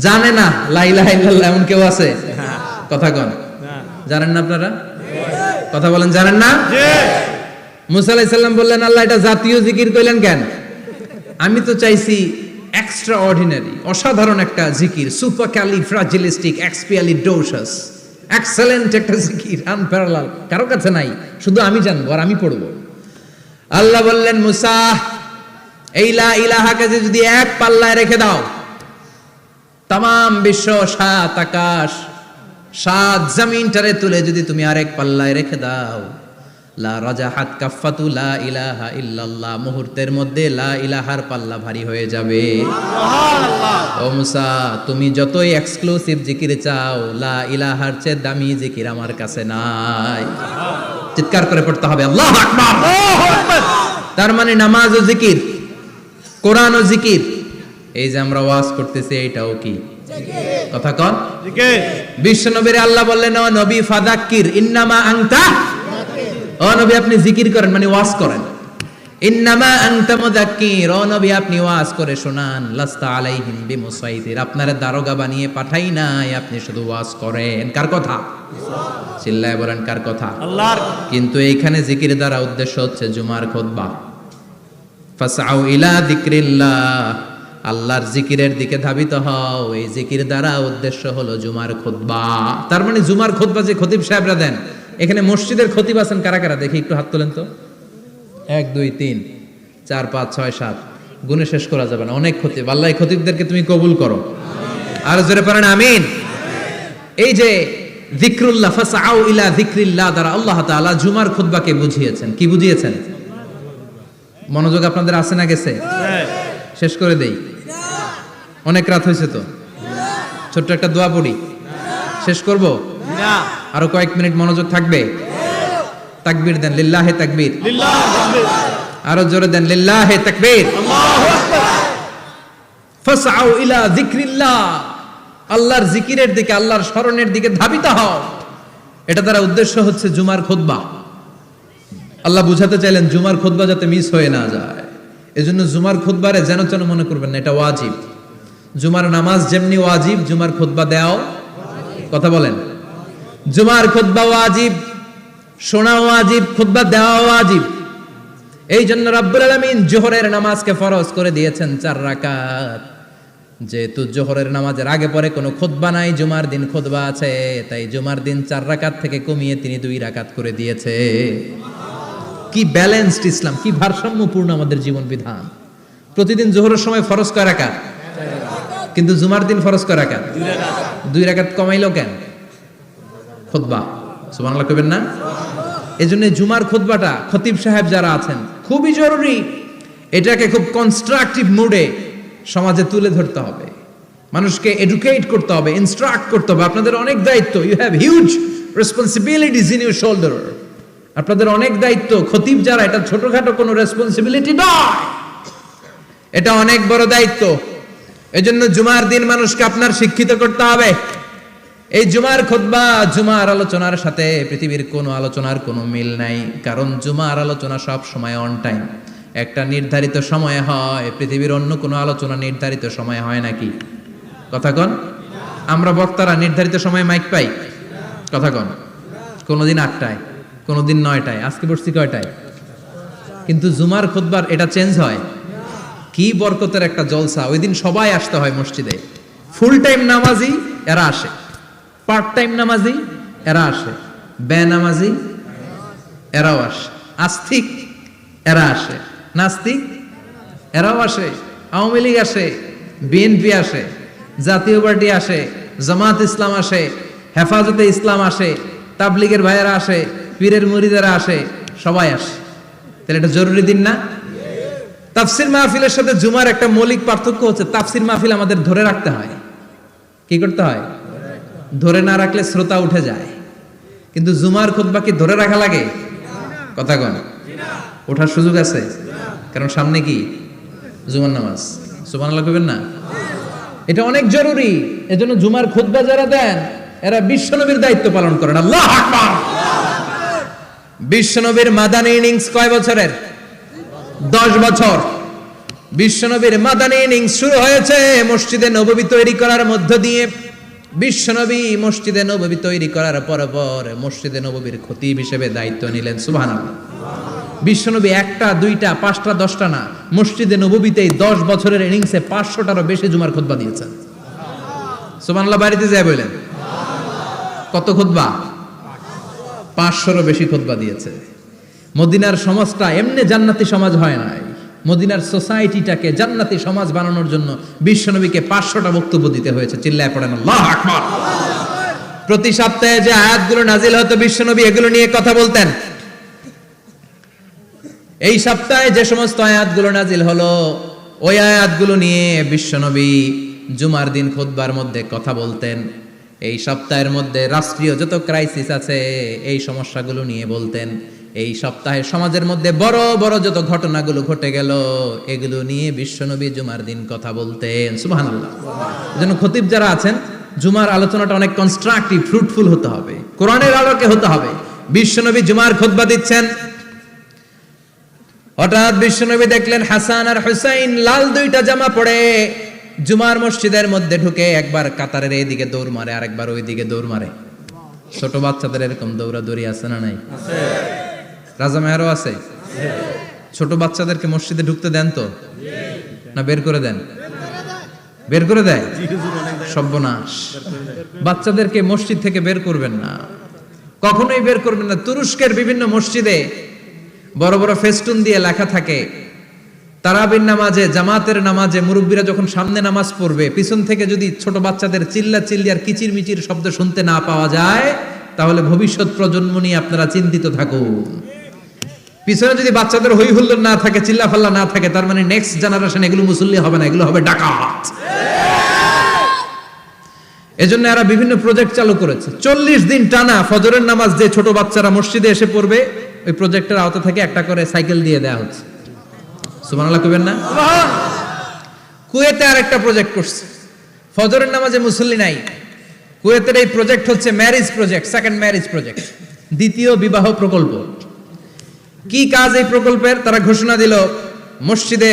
Speaker 1: জানে না লা ইলাহা ইল্লাল্লাহ এমন কেউ আছে? কথা কন, জানেন না আপনারা? কথা বলেন, জানেন না? মুসা আলাইহিস সালাম বললেন আল্লাহ এটা জাতীয় জিকির কইলেন কেন? আমি তো চাইছি এক্সট্রা অর্ডিনারি, অসাধারণ একটা জিকির, সুপারক্যালিফ্রাজিলিস্টিক এক্সপিয়ালিডোসাস, এক্সেলেন্ট একটা জিকির, আনপ্যারালাল, কারো কাছে নাই, শুধু আমি জানবো আর আমি পড়বো। আল্লাহ বললেন মুসা এই লা ইলাহাকে যদি এক পাল্লায় রেখে দাও, তামাম বিশ্ব, সাত আকাশ, সাত জমিনটারে তুলে যদি তুমি আরেক পাল্লায় রেখে দাও, লা রাজাহাত কাফাতু লা ইলাহা ইল্লাল্লাহ, মুহূর্তের মধ্যে লা ইলাহার পাল্লা ভারী হয়ে যাবে। ও মুসা তুমি যতই এক্সক্লুসিভ জিকির চাও, লা ইলাহার চেয়ে দামি জিকির আমার কাছে নাই। চিৎকার করে পড়তে হবে আল্লাহু আকবার। তার মানে নামাজ ও জিকির, কোরআন ও জিকির, এই যে আমরা ওয়াজ করতেছি এটাও কি কথা কন? বিশ্ব নবীর আল্লাহ বললেন ও নবী ফাযাক্কির ইন্নামা আনতা, ও নবী আপনি জিকির করেন মানে ওয়াজ করেন। ইন্নামা আনতা মুযাক্কির, ও নবী আপনি ওয়াজ করে শোনান। লাস্তা আলাইহিম বিমুসাইতির, আপনারে দারোগা বানিয়ে পাঠাই নাই, আপনি শুধু ওয়াজ করেন। কার কথা? চিল্লায় বলেন কার কথা?
Speaker 2: আল্লাহর।
Speaker 1: কিন্তু এইখানে জিকির দ্বারা উদ্দেশ্য হচ্ছে জুমার খুতবা। ফাসআউ ইলা যিকরিল্লাহ, আল্লাহর জিকিরের দিকে ধাবিত হও, এই জিকির দ্বারা উদ্দেশ্য হলো জুমার খুতবা। তার মানে জুমার খুতবা যে খতিব সাহেবরা দেন, এখানে মসজিদের খতিব আছেন কারা কারা দেখি একটু হাত তোলেন তো। 1 2 3 4 5 6 7 গুণে শেষ করা যাবে না, অনেক খতিব। আল্লাহ এই খতিবদেরকে তুমি কবুল করো, আর জোরে পড়েন আমিন। এই যে যিকরুল্লাহ, ফাসআউ ইলা যিকরিল্লাহ দ্বারা আল্লাহ তাআলা জুমার খুতবাকে বুঝিয়েছেন। কি বুঝিয়েছেন? মনোযোগ আপনাদের আছে না গেছে? শেষ করে দেই, অনেক রাত হয়েছে তো। ছোট্ট একটা দোয়া পড়ি, শেষ করব
Speaker 2: না,
Speaker 1: আরো কয়েক মিনিট মনোযোগ থাকবে। তাকবীর দেন, লিল্লাহে তাকবীর। আরো জোরে দেন, লিল্লাহে তাকবীর। ফাসআউ ইলা যিকরিল্লাহ, আল্লাহর জিকিরের দিকে, আল্লাহর স্মরণের দিকে ধাবিত হও। এটা দ্বারা উদ্দেশ্য হচ্ছে জুমার খুতবা। আল্লাহ বুঝাতে চাইলেন জুমার খুতবা যাতে মিস হয়ে না যায়, এজন্য জুমার খুতবারে যেন যেন মনে করবেন না, এটা ওয়াজিব। জুমার নামাজ যেমনি ওয়াজিব, জুমার খুতবা দেওয়াও, কথা বলেন, জুমার খুতবা ওয়াজিব, শোনা ওয়াজিব, খুতবা দেওয়া ওয়াজিব। এই জন্য রাব্বুল আলামিন জোহরের নামাজকে ফরজ করে দিয়েছেন 4 রাকাত। যেহেতু জোহরের নামাজের আগে পরে কোনো খুতবা নাই, জুমার দিন খুতবা আছে, তাই জুমার দিন 4 রাকাত থেকে কমিয়ে তিনি 2 রাকাত করে দিয়েছে। কি ব্যালেন্সড ইসলাম, কি ভারসাম্যপূর্ণ আমাদের জীবন বিধান। প্রতিদিন জোহরের সময় ফরজ কয় রাকাত, কিন্তু জুমার দিন ফরজ কয় রাকাত? 2 রাকাত কমাইলো কেন? খুতবা, সুবহানাল্লাহ কইবেন না? এজন্য জুমার খুতবাটা খতিব সাহেব যারা আছেন খুবই জরুরি। এটাকে খুব কনস্ট্রাকটিভ মুডে সমাজে তুলে ধরতে হবে, মানুষকে এডুকেট করতে হবে, ইনস্ট্রাক্ট করতে হবে। আপনাদের অনেক দায়িত্ব, you have huge responsibilities in your shoulder. আপনাদের অনেক দায়িত্ব। খতিব যারা, এটা ছোটখাটো কোনো রেসপন্সিবিলিটি নয়, এটা অনেক বড় দায়িত্ব। এজন্য জুমার দিন মানুষকে আপনার শিক্ষিত করতে হবে। এই জুমার খুতবা, জুমার আলোচনার সাথে পৃথিবীর কোনো আলোচনার কোনো মিল নাই, কারণ জুমার আলোচনা সব সময় অন টাইম, একটা নির্ধারিত সময় হয়। পৃথিবীর অন্য কোনো আলোচনা নির্ধারিত সময় হয় নাকি? কথা কন। আমরা বক্তারা নির্ধারিত সময় মাইক পাই? কথা কন। কোনোদিন 8টায়, কোনোদিন 9টায়, আজকে বসছি কয়টায়? কিন্তু জুমার খুতবার এটা চেঞ্জ হয়। কি বরকতের একটা জলসা! ওই দিন সবাই আসতে হয় মসজিদে। ফুল টাইম নামাজি এরা আসে, পার্ট টাইম নামাজি এরা আসে, বেনামাজি এরাও আসে, আস্তিক এরা আসে, নাস্তিক এরাও আসে, আওয়ামী লীগ আসে, বিএনপি আসে, জাতীয় পার্টি আসে, জামাত ইসলাম আসে, হেফাজতে ইসলাম আসে, তাবলীগের ভাইয়েরা আসে, পীরের মুরিদেরা আসে, সবাই আসে। তাহলে এটা জরুরি দিন না? তাফসির মাহফিলের সাথে জুমার একটা মৌলিক পার্থক্য হচ্ছে, তাফসির মাহফিল আমাদের ধরে রাখতে হয়। কি করতে হয়? ধরে না রাখলে শ্রোতা উঠে যায়। কিন্তু জুমার খুতবা কি ধরে রাখা লাগে? কথা কন, ওঠার সুযোগ আছে? কারণ সামনে কি জুমার নামাজ। সুবহানাল্লাহ কইবেন না? এটা অনেক জরুরি। এজন্য জুমার খুতবা যারা দেন এরা বিশ্বনবীর দায়িত্ব পালন করেন। আল্লাহু আকবার। বিশ্বনবীর মাদানী ইনিংস কয় বছরের? 10 বছর। বিশ্বনবীর মাদানী ইনিংস শুরু হয়েছে মসজিদে নববী তৈরি করার মধ্য দিয়ে। বিশ্বনবী মসজিদে নববী তৈরি করার পর মসজিদে নববীর খতিব হিসেবে দায়িত্ব নিলেন। সুবহানাল্লাহ। বিশ্বনবী একটা, দুইটা, পাঁচটা, 10টা না, মসজিদে নববীতেই 10 বছরের ইনিংসে 500টারও বেশি জুমার খুতবা দিয়েছেন। সুবহানাল্লাহ। বাড়িতে যায় বলেন কত খুতবা? 500রও বেশি খুতবা দিয়েছে। মদিনার সমাজটা এমনি জান্নাতি সমাজ হয় নাই। মদিনার সোসাইটিটাকে জান্নাতি সমাজ বানানোর জন্য বিশ্বনবীকে 500টা বক্তব্য দিতে হয়েছে। চিল্লায় পড়েন আল্লাহু আকবার। প্রতি সপ্তাহে যে আয়াতগুলো নাজিল হতো বিশ্বনবী এগুলো নিয়ে কথা বলতেন। এই সপ্তাহে যে সমস্ত আয়াতগুলো নাজিল হলো ওই আয়াতগুলো নিয়ে বিশ্বনবী জুমার দিন খুতবার মধ্যে কথা বলতেন। এই সপ্তাহের মধ্যে রাষ্ট্রীয় যত ক্রাইসিস আছে এই সমস্যাগুলো নিয়ে বলতেন। এই সপ্তাহে সমাজের মধ্যে বড় বড় যত ঘটনাগুলো ঘটে গেল এগুলো নিয়ে বিশ্বনবী জুমার দিন কথা বলতেন। সুবহানাল্লাহ। এজন্য খতিব যারা আছেন জুমার আলোচনাটা অনেক কনস্ট্রাকটিভ, ফ্রুটফুল হতে হবে, কোরআনের আলোকে হতে হবে। বিশ্বনবী জুমার খুতবা দিচ্ছেন, হঠাৎ বিশ্বনবী দেখলেন হাসান আর হুসাইন লাল 2টা জামা পরে জুমার মসজিদের মধ্যে ঢুকে একবার কাতারের এইদিকে দৌড় মারে, আরেকবার ওইদিকে দৌড় মারে। ছোট বাচ্চাদের এরকম দৌড়াদৌড়ি আছে না নাই? রাজা মেয়ারও আছে। ছোট বাচ্চাদেরকে মসজিদে ঢুকতে দেন তো না বের করে দেন? বের করে দেয়। সর্বনাশ। বাচ্চাদেরকে মসজিদ থেকে বের করবেন না, কখনোই বের করবেন না। তুরস্কের বিভিন্ন মসজিদে বড় বড় ফেস্টুন দিয়ে লেখা থাকে তারাবির নামাজে, জামাতের নামাজে মুরব্বীরা যখন সামনে নামাজ পড়বে পিছন থেকে যদি ছোট বাচ্চাদের চিল্লা চিল্লি আর কিচির মিচির শব্দ শুনতে না পাওয়া যায় তাহলে ভবিষ্যৎ প্রজন্ম নিয়ে আপনারা চিন্তিত থাকুন। পিছনে যদি বাচ্চাদের হই হুল্লোড় না থাকে, চিল্লা ফাল্লা না থাকে, তার মানে নেক্সট জেনারেশন এগুলো মুসল্লি হবে না, এগুলো হবে ডাকাত। এজন্য এরা বিভিন্ন প্রজেক্ট চালু করেছে। 40 দিন টানা ফজরের নামাজ যে ছোট বাচ্চারা মসজিদে এসে পড়বে ওই প্রজেক্টের আওতা থেকে একটা করে সাইকেল দিয়ে দেওয়া হচ্ছে। সুবহানাল্লাহ কইবেন না? কুয়েতে আরেকটা প্রজেক্ট করছে, ফজরের নামাজে মুসল্লি নাই। কুয়েতের এই প্রজেক্ট হচ্ছে marriage project, second marriage project, দ্বিতীয় বিবাহ প্রকল্প। কি কাজ এই প্রকল্পের? তারা ঘোষণা দিল মসজিদে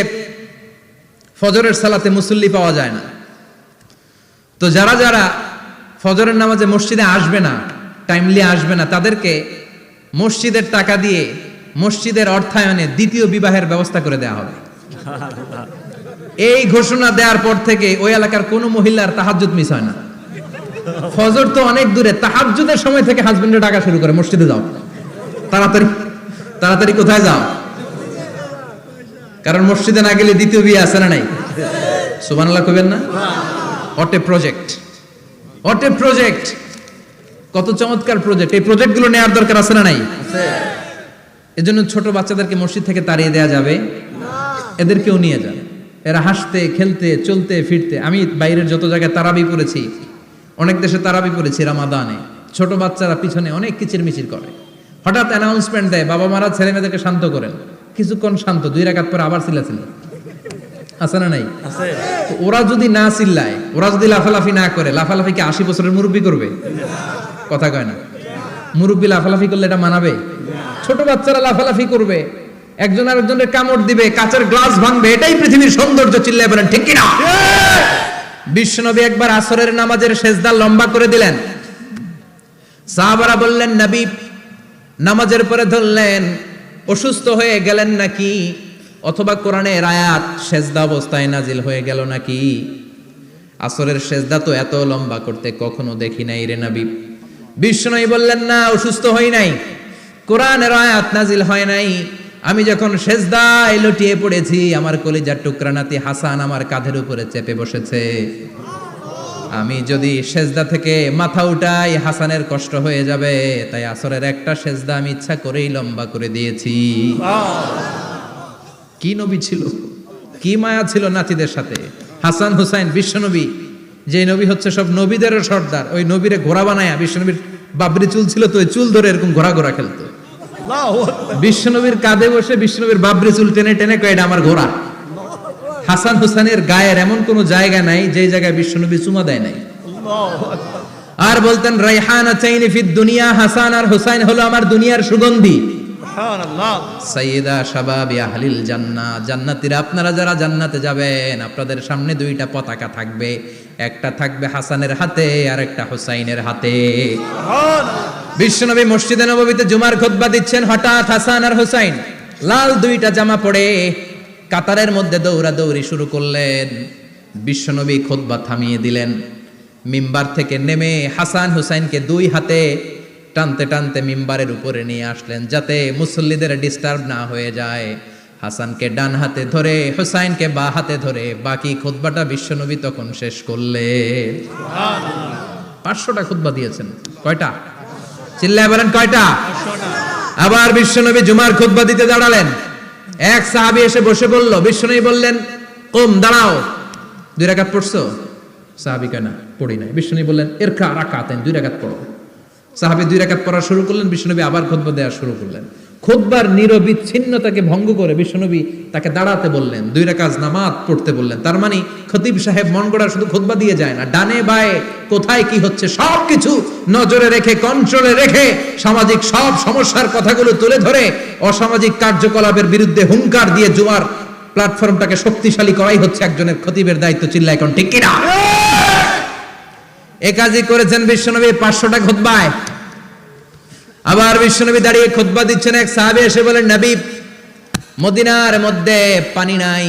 Speaker 1: ফজরের সালাতে মুসল্লি পাওয়া যায় না, তো যারা যারা ফজরের নামাজে মসজিদে আসবে না, টাইমলি আসবে না, তাদেরকে মসজিদের টাকা দিয়ে মসজিদের অর্থায়নে দ্বিতীয় বিবাহের ব্যবস্থা করে দেওয়া হবে। এই ঘোষণা দেওয়ার পর থেকে ওই এলাকার কোনো মহিলার তাহাজ্জুদ মিস হয় না। ফজর তো অনেক দূরে, তাহাজ্জুদের সময় থেকে হাজবেন্ডের ডাকা শুরু করে মসজিদে যাও, তাড়াতাড়ি তাড়াতাড়ি কোথায় যাও, কারণ মসজিদে না গেলে দ্বিতীয় বিয়ে আছে না নাই? সুবহানাল্লাহ কইবেন না? What a project, what a project, কত চমৎকার প্রজেক্ট। এই প্রজেক্টগুলো নেওয়ার দরকার আছে না নাই? এজন্য ছোট বাচ্চাদেরকে মসজিদ থেকে তাড়িয়ে দেওয়া যাবে না, এদেরকেও নিয়ে যান। এরা হাসতে খেলতে চলতে ফিরতে, আমি বাইরের যত জায়গায় তারাবি পড়েছি, অনেক দেশে তারাবি পড়েছি রামাদানে, ছোট বাচ্চারা পিছনে অনেক কিচির মিচির করে, হঠাৎ অ্যানাউন্সমেন্ট দেয় বাবা মারা ছেলে মেয়েদেরকে শান্ত করেন, কিছুক্ষণ শান্ত, 2 রাকাত পরে আবার চিল্লাচিল্লি, আছে না নাই? ওরা যদি না চিল্লায়, ওরা যদি লাফালাফি না করে, লাফালাফি কি 80 বছরের মুরব্বী করবে? কথা কয় না। মুরব্বী লাফালাফি করলে এটা মানাবে? ছোট বাচ্চারা লাফালাফি করবে, একজন আরেকজনের কামড় দিবে, কাঁচের গ্লাস ভাঙবে, এটাই পৃথিবীর সৌন্দর্য। চিল্লায় বলেন ঠিক কিনা? বিশ্বনবী একবার আসরের নামাজের সেজদা লম্বা করে দিলেন, সাহাবারা বললেন নবী নামাজের পরে ধরলেন অসুস্থ হয়ে গেলেন নাকি, অথবা কোরআনের আয়াত সেজদা অবস্থায় নাজিল হয়ে গেল নাকি? আসরের সেজদা তো এত লম্বা করতে কখনো দেখি নাই রে নবী। বিশ্বনবী বললেন না, অসুস্থ হই নাই, কোরআনের আয়াত নাজিল হয় নাই, আমি যখন সেজদায় লুটিয়ে পড়েছি আমার কলিজার টুকরা নাতি হাসান আমার কাঁধের উপরে চেপে বসেছে। আমি যদি সেজদা থেকে মাথা উঠাই হাসানের কষ্ট হয়ে যাবে, তাই আসরের একটা সেজদা আমি ইচ্ছা করেই লম্বা করে দিয়েছি। কি নবী ছিল, কি মায়া ছিল নাতিদের সাথে। হাসান হুসাইন বিশ্বনবী, যে নবী হচ্ছে সব নবীদেরও সর্দার, ওই নবীরে ঘোড়া বানায়া, বিশ্বনবীর বাবরি চুল ছিল তো ওই চুল ধরে এরকম ঘোড়া ঘোড়া খেলতো। বিশ্বনবীর কাঁধে বসে বিশ্বনবীর বাবরি চুল টেনে টেনে কয় এটা আমার ঘোড়া। হাসান হুসাইনের গায়ের এমন কোন জায়গা নাই যে জায়গায় বিশ্বনবী চুমা দেয় নাই। আর বলতেন রাইহানাতাইনি ফিদ দুনিয়া, হাসান আর হুসাইন হলো আমার দুনিয়ার সুগন্ধি।
Speaker 2: সুবহানাল্লাহ।
Speaker 1: সাইয়্যিদা শাবাবি আহলিল জান্নাহ, জান্নাতীরা আপনারা যারা জান্নাতে যাবেন আপনাদের সামনে দুইটা পতাকা থাকবে, একটা থাকবে হাসানের হাতে আর একটা হুসাইনের হাতে।
Speaker 2: সুবহানাল্লাহ।
Speaker 1: বিশ্বনবী মসজিদে নববীতে জুমার খুতবা দিচ্ছেন, হঠাৎ হাসান আর হুসাইন লাল দুইটা জামা পরে কাতারের মধ্যে দৌড়াদৌড়ি শুরু করলেন। বিশ্বনবী খুতবা থামিয়ে দিলেন, মিম্বার থেকে নেমে হাসান হুসাইনকে দুই হাতে টানতে টানতে মিম্বারের উপরে নিয়ে আসলেন যাতে মুসল্লিদের ডিস্টার্ব না হয়ে যায়। হাসানকে ডান হাতে ধরে হুসাইনকে বা হাতে ধরে বাকি খুতবাটা বিশ্বনবী তখন শেষ করলেন। 500টা খুতবা দিয়েছেন। কয়টা? চিল্লায় বলেন কয়টা? আবার বিশ্বনবী জুমার খুতবা দিতে দাঁড়ালেন। এক সাহাবী এসে বসে বলল, বিশ্বনবী বললেন কম, দাঁড়াও, 2 রাকাত পড়ছো? সাহাবী কয় না, পড়ি নাই। বিশ্বনবী বললেন ইরকা রাকাতাইন, 2 রাকাত পড়ো। সাহাবী 2 রাকাত পড়া শুরু করলেন, বিশ্বনবী আবার খুতবা দেওয়া শুরু করলেন। খুতবার নিরবিচ্ছিন্নতাকে ভঙ্গ করে বিশ্বনবী তাকে দাঁড়াতে বললেন, 2 রাকাত নামাজ পড়তে বললেন। তার মানে খতিব সাহেব মন গড়া শুধু খুতবা দিয়ে যায় না, ডানে বায়ে কোথায় কি হচ্ছে সবকিছু নজরে রেখে, কন্ট্রোলে রেখে, সামাজিক সব সমস্যার কথাগুলো তুলে ধরে অসামাজিক কার্যকলাপের বিরুদ্ধে হুঙ্কার দিয়ে জুমার প্ল্যাটফর্মটাকে শক্তিশালী করাই হচ্ছে একজনের খতিবের দায়িত্ব। চিল্লায় কোন ঠিক কিনা? এ কাজই করেছেন বিশ্বনবী 500টা খুতবায়। আবার বিশ্বনবী দাঁড়িয়ে খুতবা দিচ্ছেন, এক সাহাবী এসে বলেন, নবী মদিনার মধ্যে পানি নাই,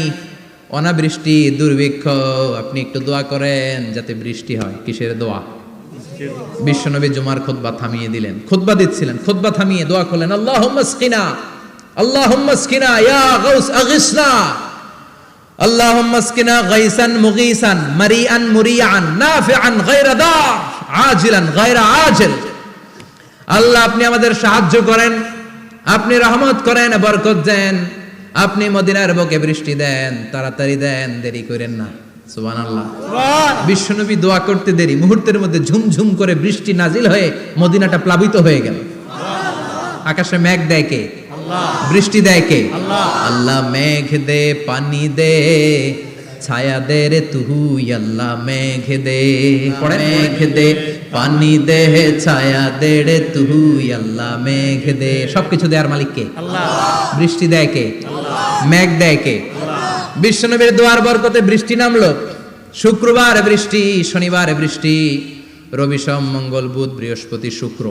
Speaker 1: অনাবৃষ্টি, দুর্ভিক্ষ, আপনি একটু দোয়া করেন যাতে বৃষ্টি হয়। কিসের দোয়া? বিশ্বনবী জুমার খুতবা থামিয়ে দিলেন, খুতবা দিচ্ছিলেন, খুতবা থামিয়ে দোয়া করলেন, আল্লাহুম্মা আসকিনা, আল্লাহুম্মা আসকিনা ইয়া গাউস আগিসনা, আল্লাহুম্মা আসকিনা গাইসান মুগীসান মারিআন মুরিআন নাফিআন গায়রা দার আজিলান গায়রা আজিল। আল্লাহ আপনি আমাদের সাহায্য করেন, আপনি রহমত করেন, বরকত দেন, আপনি মদিনার বুকে বৃষ্টি দেন, তাড়াতাড়ি দেন, দেরি করেন না। সুবহানাল্লাহ। বিশ্বনবী দোয়া করতে দেরি, মুহূর্তের মধ্যে ঝুমঝুম করে বৃষ্টি নাজিল হয়ে মদিনাটা প্লাবিত হয়ে গেল। আকাশে মেঘ দেয় কে? বৃষ্টি দেয় কে? আল্লাহ মেঘ দে, পানি দে, ছায়া দে রে তুই, আল্লাহ মেঘ দে, মেঘ দে, পানি দে, ছায়া দে রে তুই, আল্লাহ মেঘ দে। সবকিছু দেয়ার মালিক কে? আল্লাহ। বৃষ্টি দেয় কে? আল্লাহ। মেঘ দেয় কে? বিশ্বনবীর দোয়ার বরকতে বৃষ্টি নামলো। শুক্রবার বৃষ্টি, শনিবার বৃষ্টি, রবি সোম মঙ্গল বুধ বৃহস্পতি শুক্র,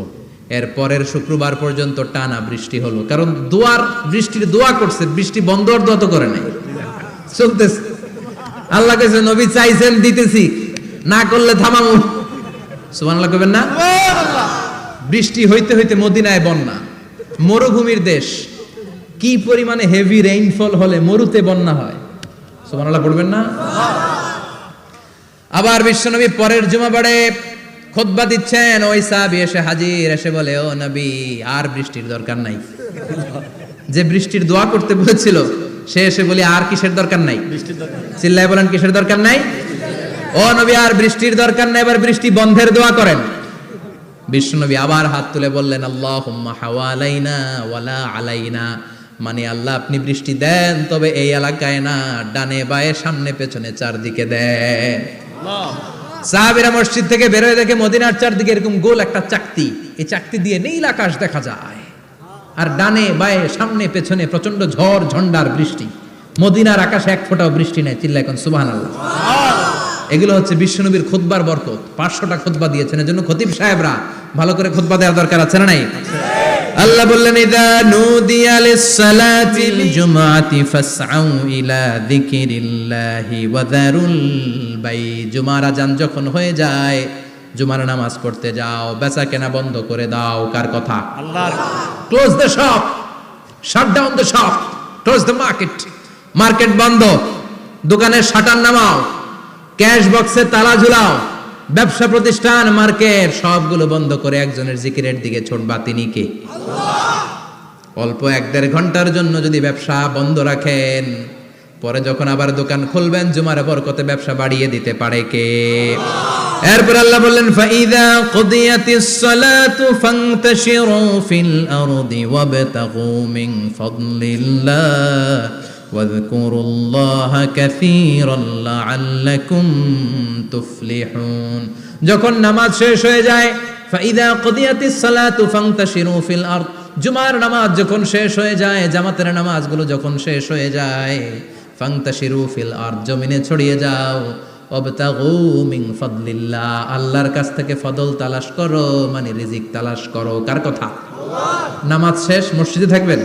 Speaker 1: এর পরের শুক্রবার পর্যন্ত টানা বৃষ্টি হলো। কারণ দোয়ার বৃষ্টির দোয়া করছে, বৃষ্টি বন্ধ আর দোয়া তো করে নাই, চলতেছে। আল্লাহ কাছে নবী চাইছেন, দিতেছি, না করলে থামামু। সুবহানাল্লাহ কইবেন না? বৃষ্টি হইতে হইতে মদিনায় বন্যা, মরুভূমির দেশ, কি পরিমাণে হেভি রেইনফল হলে মরুতে বন্যা হয়। সুবহানাল্লাহ পড়বেন না? আবার বিশ্বনবী পরের জুমাবারে খুতবা দিচ্ছেন, ওই সাহাবী এসে হাজির, এসে বলে, ও নবী আর বৃষ্টির দরকার নাই। যে বৃষ্টির দোয়া করতে বলেছিল সে এসে বলি আর কিসের দরকার নাই? চিল্লায় বলেন কিসের দরকার নাই? ও নবী আর বৃষ্টির দরকার নাই, এবার বৃষ্টি বন্ধের দোয়া করেন। বিশ্বনবী আবার হাত তুলে বললেন, আল্লাহুম্মা হাওয়ালাইনা ওয়ালা আলাইনা, মানে আল্লাহ আপনি বৃষ্টি দেন, তবে এই এলাকায় না, ডানে বায়ে সামনে পেছনে চারদিকে দেন। সাহাবীরা মসজিদ থেকে বের হয়ে দেখে মদিনার চারদিকে এরকম গোল একটা চাকতি, এই চাকতি দিয়ে নীল আকাশ দেখা যায়, আর ডানে বায়ে সামনে পেছনে প্রচন্ড ঝড় ঝন্ডার বৃষ্টি। মদিনার আকাশে এক ফোঁটাও বৃষ্টি নাই। চিল্লায় এখন সুবহানাল্লাহ। এগুলো হচ্ছে বিশ্বনবীর খুতবার বরকত। 500টা খুতবা দিয়েছেন, এজন্য খতিব সাহেবরা ভালো করে খুতবা দেওয়ার দরকার আছে না নাই? আল্লাহ বললেন, ইযা নুদিয়া লিস-সালাতিল জুমআতি ফাসআউ ইলা যিকিরিল্লাহি ওয়া যারুল বাই। জুমার আযান যখন হয়ে যায়, জুমার নামাজ পড়তে যাও, বেচা কেনা বন্ধ করে দাও। কার কথা? আল্লাহর। Close the shop, shut down the shop, close the market. Market বন্ধ, দোকানের শাটার নামাও, ক্যাশ বক্সে তালা ঝুলাও, ব্যবসা প্রতিষ্ঠান, মার্কেট সবগুলো বন্ধ করে একজনের জিকিরের দিকে ছুটবা, তিনি কে? অল্প 1-1.5 ঘন্টার জন্য যদি ব্যবসা বন্ধ রাখেন, পরে যখন আবার দোকান খুলবেন জুমার বরকতে ব্যবসা বাড়িয়ে দিতে পারে কে? এরপর আল্লাহ বললেন ফাইদা কুদিয়াতিস সালাতু ফান্তাশিরু ফিল আরদি ওয়াবতাগু মিন ফাদলিল্লাহ ওয়াযকুরুল্লাহা কাসীরান লাআল্লাকুম তুফলিহুন। যখন নামাজ শেষ হয়ে যায়, ফাইদা কুদিয়াতিস সালাতু ফান্তাশিরু ফিল আরদ, জুমার নামাজ যখন শেষ হয়ে যায়, জামাতের নামাজগুলো যখন শেষ হয়ে যায়, ফান্তাশিরু ফিল আরদ, জমিনে ছড়িয়ে যাও, ওয়াবতাগু মিন ফাদলিল্লাহ, আল্লাহর কাছ থেকে ফদল তালাশ করো, মানে রিজিক তালাশ করো। কার কথা? নামাজ শেষ মসজিদে থাকবেন?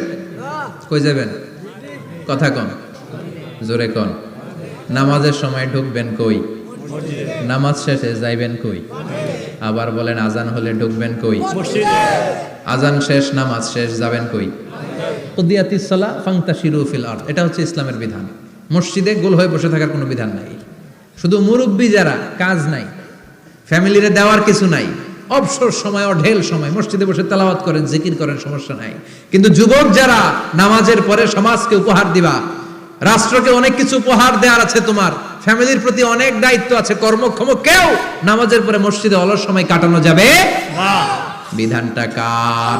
Speaker 1: কই যাবেন? কথা কন, জোরে কন। নামাজের সময় ঢুকবেন কই? নামাজ শেষে যাইবেন কই? আবার বলেন আজান হলে ঢুকবেন কই? আজান শেষ, নামাজ শেষ, যাবেন কই? কুদিয়াতিস সালাহ ফান্তাশিরু ফিল আরদ, এটা হচ্ছে ইসলামের বিধান। মসজিদে গোল হয়ে বসে থাকার কোনো বিধান নাই। শুধু মুরব্বী যারা, কাজ নাই, ফ্যামিলিরে দেওয়ার কিছু নাই, অবসর সময় অঢেল সময় মসজিদে বসে তেলাওয়াত করেন, জিকির করেন, সমস্যা নাই। কিন্তু যুবক যারা, নামাজের পরে সমাজকে উপহার দিবা, রাষ্ট্রকে অনেক কিছু উপহার দেওয়ার আছে, তোমার ফ্যামিলির প্রতি অনেক দায়িত্ব আছে, কর্মক্ষম কেউ নামাজের পরে মসজিদে অলস সময় কাটানো যাবে না। বিধানটা কার?